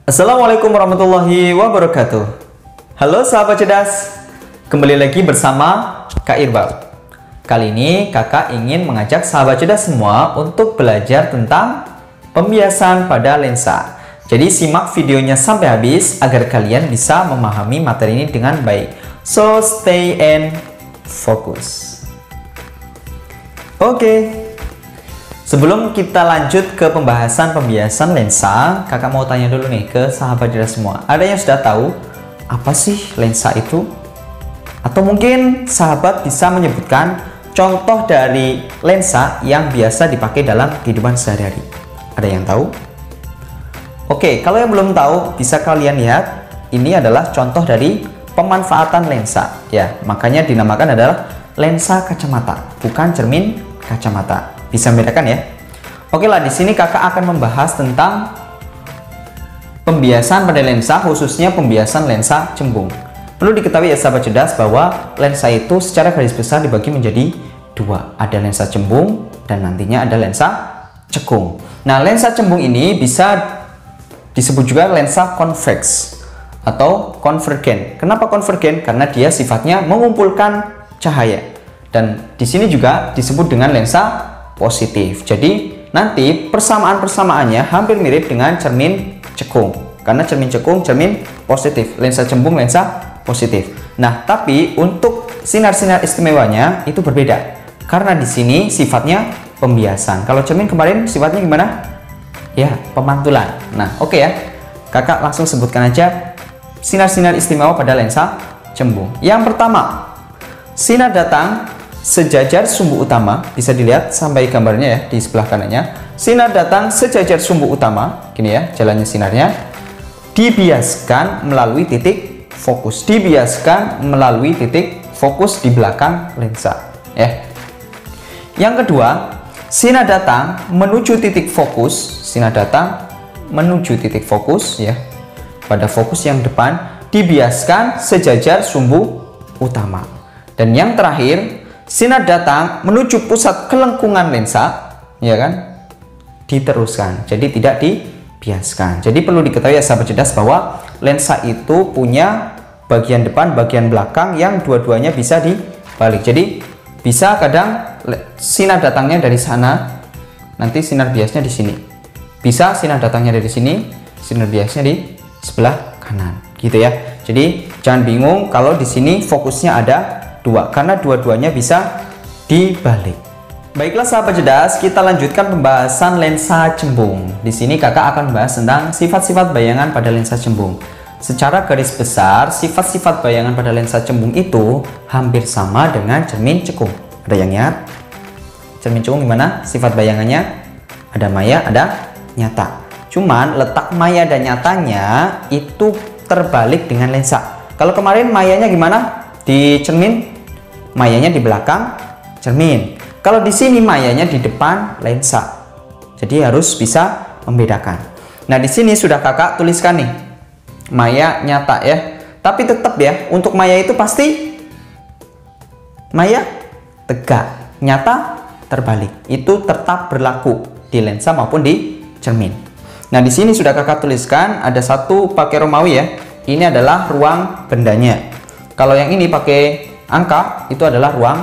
Assalamualaikum warahmatullahi wabarakatuh. Halo sahabat cerdas, kembali lagi bersama Kak Irbal. Kali ini kakak ingin mengajak sahabat cerdas semua untuk belajar tentang pembiasan pada lensa. Jadi simak videonya sampai habis agar kalian bisa memahami materi ini dengan baik. So stay and focus. Oke. Sebelum kita lanjut ke pembahasan pembiasan lensa, kakak mau tanya dulu nih ke sahabat cerdas semua. Ada yang sudah tahu apa sih lensa itu? Atau mungkin sahabat bisa menyebutkan contoh dari lensa yang biasa dipakai dalam kehidupan sehari-hari. Ada yang tahu? Oke, kalau yang belum tahu, bisa kalian lihat. Ini adalah contoh dari pemanfaatan lensa. Ya, makanya dinamakan adalah lensa kacamata, bukan cermin kacamata. Bisa membedakan ya. Oke lah, di sini kakak akan membahas tentang pembiasan pada lensa, khususnya pembiasan lensa cembung. Perlu diketahui ya sahabat cerdas bahwa lensa itu secara garis besar dibagi menjadi dua. Ada lensa cembung dan nantinya ada lensa cekung. Nah, lensa cembung ini bisa disebut juga lensa konveks atau konvergen. Kenapa konvergen? Karena dia sifatnya mengumpulkan cahaya. Dan di sini juga disebut dengan lensa positif. Jadi nanti persamaan-persamaannya hampir mirip dengan cermin cekung. Karena cermin cekung cermin positif, lensa cembung lensa positif. Nah, tapi untuk sinar-sinar istimewanya itu berbeda. Karena di sini sifatnya pembiasan. Kalau cermin kemarin sifatnya gimana? Ya, pemantulan. Nah, oke ya. Kakak langsung sebutkan aja sinar-sinar istimewa pada lensa cembung. Yang pertama, sinar datang sejajar sumbu utama, bisa dilihat sampai gambarnya ya di sebelah kanannya. Sinar datang sejajar sumbu utama, gini ya jalannya sinarnya, dibiaskan melalui titik fokus. Dibiaskan melalui titik fokus di belakang lensa ya. Yang kedua, sinar datang menuju titik fokus. Sinar datang menuju titik fokus ya, pada fokus yang depan, dibiaskan sejajar sumbu utama. Dan yang terakhir, sinar datang menuju pusat kelengkungan lensa, ya kan, diteruskan, jadi tidak dibiaskan. Jadi perlu diketahui ya sahabat cerdas bahwa lensa itu punya bagian depan, bagian belakang yang dua-duanya bisa dibalik. Jadi bisa kadang sinar datangnya dari sana, nanti sinar biasnya di sini. Bisa sinar datangnya dari sini, sinar biasnya di sebelah kanan, gitu ya. Jadi jangan bingung kalau di sini fokusnya ada dua, karena dua-duanya bisa dibalik. Baiklah sahabat cerdas, kita lanjutkan pembahasan lensa cembung. Di sini kakak akan membahas tentang sifat-sifat bayangan pada lensa cembung. Secara garis besar, sifat-sifat bayangan pada lensa cembung itu hampir sama dengan cermin cekung. Ada yang ingat? Cermin cekung gimana? Sifat bayangannya ada maya, ada nyata. Cuman letak maya dan nyatanya itu terbalik dengan lensa. Kalau kemarin mayanya gimana? Di cermin, mayanya di belakang cermin. Kalau di sini mayanya di depan lensa. Jadi harus bisa membedakan. Nah, di sini sudah kakak tuliskan nih. Maya nyata ya. Tapi tetap ya, untuk maya itu pasti maya tegak, nyata terbalik. Itu tetap berlaku di lensa maupun di cermin. Nah, di sini sudah kakak tuliskan ada satu pakai Romawi ya. Ini adalah ruang bendanya. Kalau yang ini pakai angka, itu adalah ruang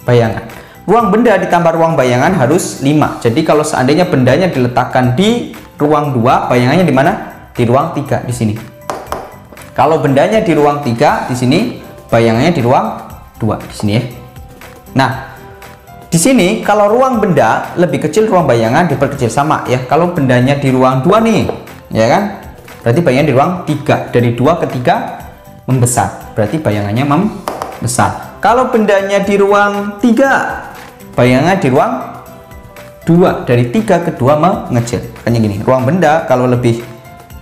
bayangan. Ruang benda ditambah ruang bayangan harus 5. Jadi kalau seandainya bendanya diletakkan di ruang 2, bayangannya di mana? Di ruang 3 di sini. Kalau bendanya di ruang 3 di sini, bayangannya di ruang 2 di sini ya. Nah, di sini kalau ruang benda lebih kecil, ruang bayangan diperkecil sama ya. Kalau bendanya di ruang 2 nih, ya kan? Berarti bayangan di ruang 3. Dari 2 ke 3 membesar, berarti bayangannya membesar. Kalau bendanya di ruang 3, bayangan di ruang 2. Dari 3 ke 2 mengecil. Makanya gini, ruang benda kalau lebih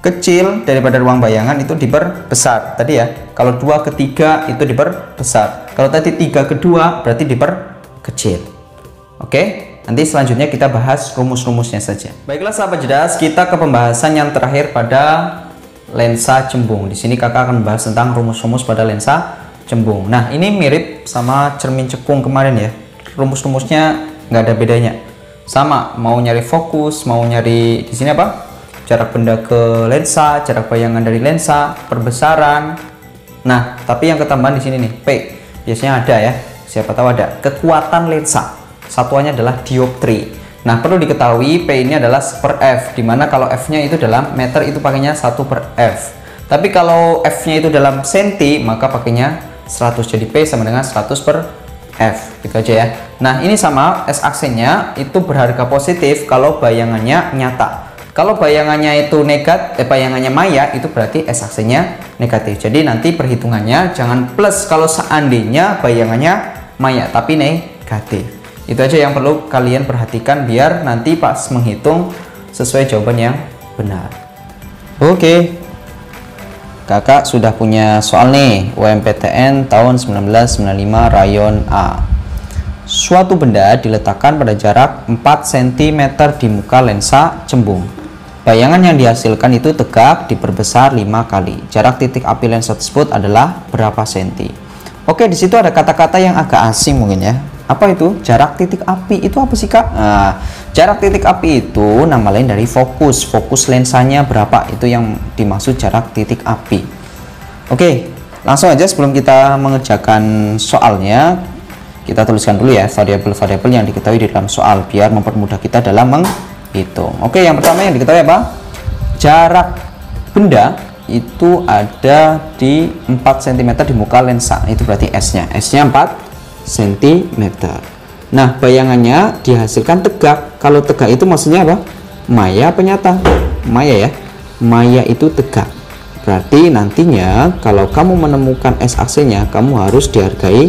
kecil daripada ruang bayangan itu diperbesar tadi ya. Kalau 2 ke 3 itu diperbesar. Kalau tadi 3 ke 2 berarti diperkecil. Oke, nanti selanjutnya kita bahas rumus-rumusnya saja. Baiklah sahabat cerdas, kita ke pembahasan yang terakhir pada lensa cembung. Di sini kakak akan membahas tentang rumus-rumus pada lensa cembung. Nah, ini mirip sama cermin cekung kemarin ya. Rumus-rumusnya nggak ada bedanya. Sama, mau nyari fokus, mau nyari di sini apa? jarak benda ke lensa, jarak bayangan dari lensa, perbesaran. Nah, tapi yang ketambahan di sini nih, P. Biasanya ada ya, siapa tahu ada. Kekuatan lensa. Satuannya adalah dioptri. Nah, perlu diketahui P ini adalah 1/F, dimana kalau F-nya itu dalam meter itu pakainya 1/F. Tapi kalau F-nya itu dalam senti, maka pakainya 100. Jadi P sama dengan 100/F. Gitu aja ya. Nah, ini sama S-aksennya itu berharga positif kalau bayangannya nyata. Kalau bayangannya itu bayangannya maya, itu berarti S-aksennya negatif. Jadi nanti perhitungannya jangan plus kalau seandainya bayangannya maya, tapi negatif. Itu aja yang perlu kalian perhatikan biar nanti pas menghitung sesuai jawaban yang benar. Oke. Kakak sudah punya soal nih, UMPTN tahun 1995 rayon A. Suatu benda diletakkan pada jarak 4 cm di muka lensa cembung. Bayangan yang dihasilkan itu tegak diperbesar 5 kali. Jarak titik api lensa tersebut adalah berapa senti? Oke, di situ ada kata-kata yang agak asing mungkin ya. Apa itu? Jarak titik api itu apa sih, Kak? Nah, jarak titik api itu nama lain dari fokus. Fokus lensanya berapa? Itu yang dimaksud jarak titik api. Oke, langsung aja sebelum kita mengerjakan soalnya, kita tuliskan dulu ya variabel-variabel yang diketahui di dalam soal biar mempermudah kita dalam menghitung. Oke, yang pertama yang diketahui apa? Jarak benda itu ada di 4 cm di muka lensa. Itu berarti S-nya. S-nya 4 cm. Nah, bayangannya dihasilkan tegak. Kalau tegak itu maksudnya apa? Maya apa nyata? Maya ya. Maya itu tegak. Berarti nantinya kalau kamu menemukan S-aksennya, kamu harus dihargai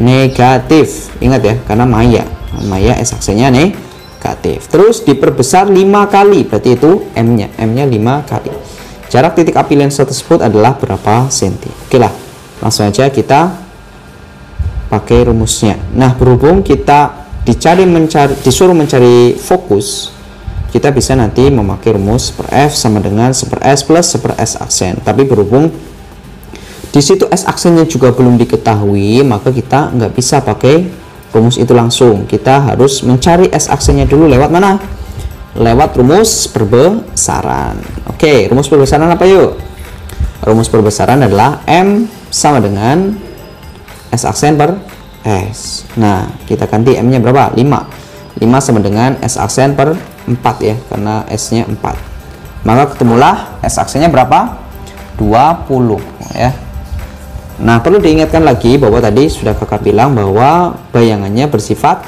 negatif. Ingat ya, karena maya. Maya S-aksennya negatif. Terus diperbesar 5 kali. Berarti itu M-nya. M-nya 5 kali. Jarak titik api lensa tersebut adalah berapa senti? Oke lah, langsung aja kita pakai rumusnya. Nah, berhubung kita disuruh mencari fokus, kita bisa nanti memakai rumus 1/F sama dengan 1/S plus 1/S aksen. Tapi berhubung di situ S aksennya juga belum diketahui, maka kita nggak bisa pakai rumus itu langsung. Kita harus mencari S aksennya dulu lewat mana? Lewat rumus perbesaran. Oke, rumus perbesaran apa yuk? Rumus perbesaran adalah M sama dengan S aksen per S. Nah, kita ganti M nya berapa? 5. 5 sama dengan S aksen per 4 ya, karena S nya 4. Maka ketemulah S aksennya berapa? 20 ya. Nah, perlu diingatkan lagi bahwa tadi sudah kakak bilang bahwa bayangannya bersifat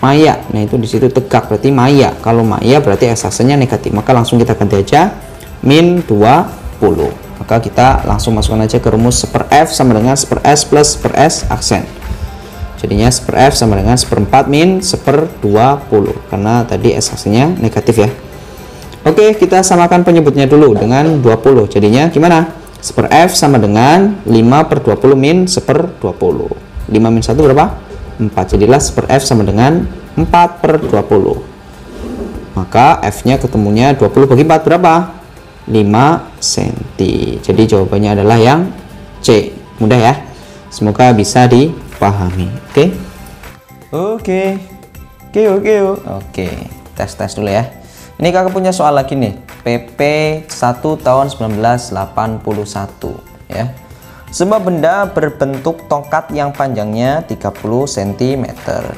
maya. Nah, itu di situ tegak berarti maya. Kalau maya berarti S aksennya negatif. Maka langsung kita ganti aja min 20. Maka kita langsung masukkan aja ke rumus 1/F sama dengan 1/S plus 1/S aksen. Jadinya 1/F sama dengan 1/4 min 1/20 karena tadi S aksennya negatif ya. Oke, kita samakan penyebutnya dulu dengan 20. Jadinya gimana? 1/F sama dengan 5/20 min 1/20. 5 min 1 berapa? 4. Jadilah 1/F sama dengan 4/20. Maka F nya ketemunya 20 bagi 4 berapa? 5 cm. Jadi jawabannya adalah yang C. Mudah ya. Semoga bisa dipahami. Oke. Tes dulu ya. Ini kakak punya soal lagi nih. PP 1 tahun 1981 ya. Sebuah benda berbentuk tongkat yang panjangnya 30 cm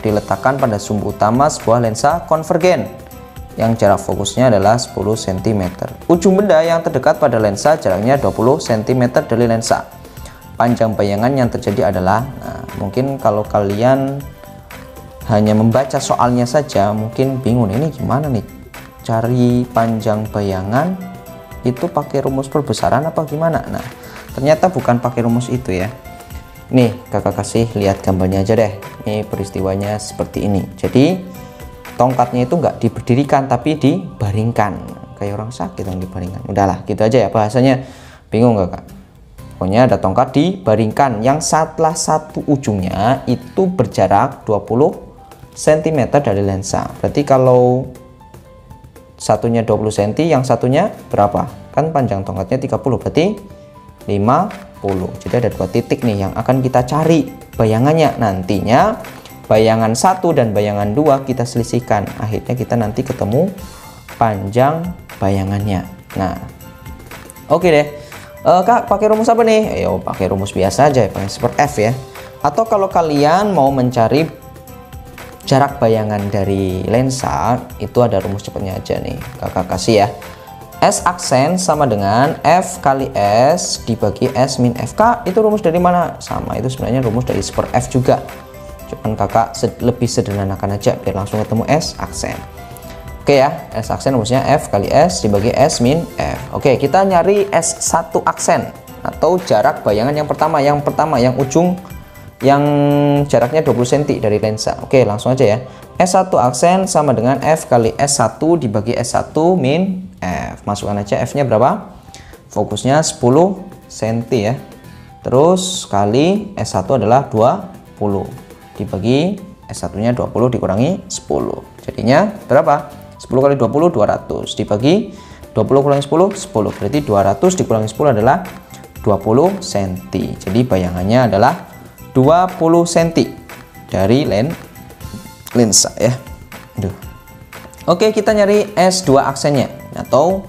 diletakkan pada sumbu utama sebuah lensa konvergen yang jarak fokusnya adalah 10 cm. Ujung benda yang terdekat pada lensa jaraknya 20 cm dari lensa. Panjang bayangan yang terjadi adalah, nah, mungkin kalau kalian hanya membaca soalnya saja mungkin bingung ini gimana nih cari panjang bayangan itu pakai rumus perbesaran apa gimana. Nah, ternyata bukan pakai rumus itu ya. Nih kakak kasih lihat gambarnya aja deh. Ini peristiwanya seperti ini. Jadi tongkatnya itu nggak diberdirikan tapi dibaringkan, kayak orang sakit yang dibaringkan. Udahlah gitu aja ya bahasanya, bingung nggak kak? Pokoknya ada tongkat dibaringkan yang salah satu ujungnya itu berjarak 20 cm dari lensa. Berarti kalau satunya 20 cm, yang satunya berapa? Kan panjang tongkatnya 30, berarti 50. Jadi ada dua titik nih yang akan kita cari bayangannya. Nantinya bayangan 1 dan bayangan 2 kita selisihkan. Akhirnya kita nanti ketemu panjang bayangannya. Nah, oke deh. Kak, pakai rumus apa nih? Ayo pakai rumus biasa aja, pakai super F ya. Atau kalau kalian mau mencari jarak bayangan dari lensa, itu ada rumus cepatnya aja nih. Kakak kasih ya. S aksen sama dengan F kali S dibagi S min FK. Itu rumus dari mana? Sama, itu sebenarnya rumus dari super F juga. Cuman kakak lebih sederhanakan aja biar langsung ketemu S aksen. Oke ya, S aksen rumusnya F kali S dibagi S min F. Oke, kita nyari S1 aksen atau jarak bayangan yang pertama. Yang ujung yang jaraknya 20 cm dari lensa. Oke, langsung aja ya. S1 aksen sama dengan F kali S1 dibagi S1 min F. Masukkan aja F-nya berapa? Fokusnya 10 cm ya. Terus kali S1 adalah 20. Dibagi S1-nya 20 dikurangi 10. Jadinya berapa? 10 kali 20 200 dibagi 20 kurangi 10 10, berarti 200 dikurangi 10 adalah 20 cm. Jadi bayangannya adalah 20 cm dari lensa ya. Oke, kita nyari S2 aksennya atau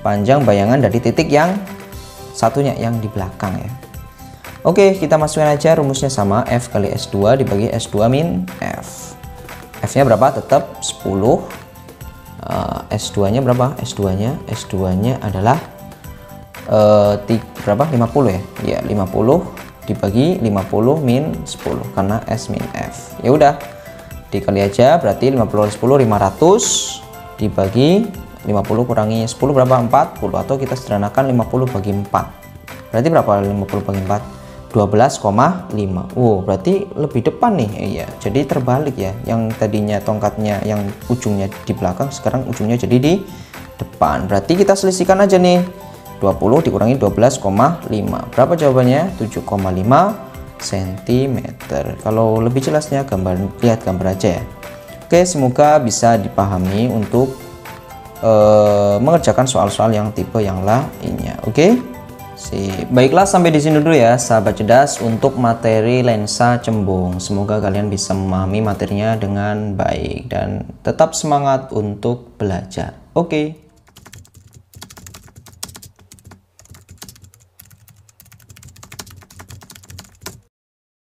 panjang bayangan dari titik yang satunya yang di belakang ya. Oke, kita masukkan aja rumusnya sama F kali S2 dibagi S2 min F. F-nya berapa? Tetap 10. S2-nya berapa? S2-nya adalah berapa? 50 ya? Ya, 50 dibagi 50 min 10 karena S min F. Ya udah, dikali aja, berarti 50 kali 10 500 dibagi 50 kurangi 10 berapa? 40, atau kita sederhanakan 50 bagi 4. Berarti berapa 50 bagi 4? 12,5. Berarti lebih depan nih. Iya, jadi terbalik ya. Yang tadinya tongkatnya yang ujungnya di belakang, sekarang ujungnya jadi di depan. Berarti kita selisihkan aja nih. 20 dikurangi 12,5. Berapa jawabannya? 7,5 cm. Kalau lebih jelasnya lihat gambar aja ya. Oke, semoga bisa dipahami untuk mengerjakan soal-soal yang tipe yang lainnya. Oke. Baiklah, sampai di sini dulu ya sahabat cerdas untuk materi lensa cembung. Semoga kalian bisa memahami materinya dengan baik dan tetap semangat untuk belajar. Oke.